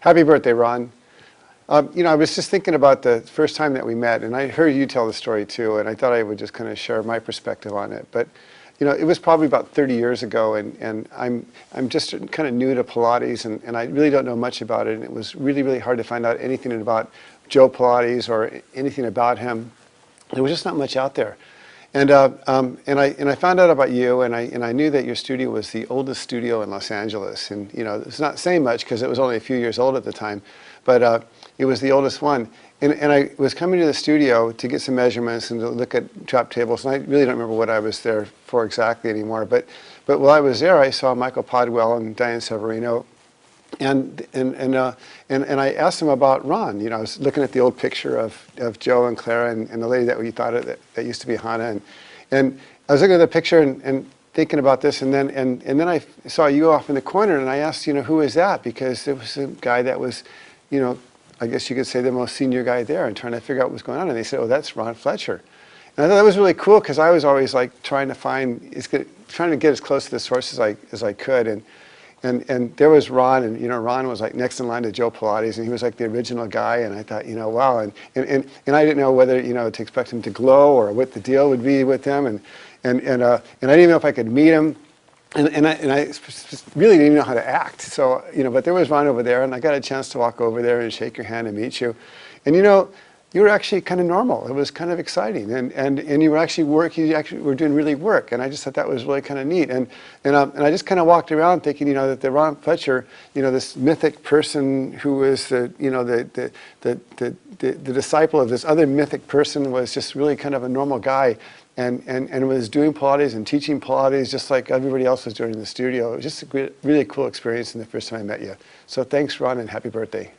Happy birthday, Ron. I was just thinking about the first time that we met, and I heard you tell the story too, and I thought I would just kind of share my perspective on it. But, it was probably about 30 years ago, and I'm just kind of new to Pilates, and I really don't know much about it, and it was really, really hard to find out anything about Joe Pilates or anything about him. There was just not much out there. And I found out about you, and I knew that your studio was the oldest studio in Los Angeles. And it's not saying much because it was only a few years old at the time, but it was the oldest one. And I was coming to the studio to get some measurements and to look at trap tables. And I really don't remember what I was there for exactly anymore. But while I was there, I saw Michael Podwell and Diane Severino. And I asked him about Ron. I was looking at the old picture of Joe and Clara and the lady that we thought of that used to be Hannah. And I was looking at the picture and thinking about this. And then I saw you off in the corner, and I asked, who is that? Because there was a guy that was, I guess you could say the most senior guy there, and trying to figure out what was going on. And they said, oh, that's Ron Fletcher. And I thought that was really cool because I was always like trying to get as close to the source as I could. And there was Ron, and Ron was like next in line to Joe Pilates, and he was like the original guy. And I thought, wow, and I didn't know whether to expect him to glow or what the deal would be with him, and I didn't even know if I could meet him, and I really didn't know how to act. So but there was Ron over there, and I got a chance to walk over there and shake your hand and meet you, and you were actually kind of normal. It was kind of exciting, and you were actually you actually were doing really work, and I just thought that was really kind of neat. And I just kind of walked around thinking, that the Ron Fletcher, this mythic person who was the disciple of this other mythic person, was just really kind of a normal guy, and was doing Pilates and teaching Pilates just like everybody else was doing in the studio. It was just a really cool experience, and the first time I met you. So thanks, Ron, and happy birthday.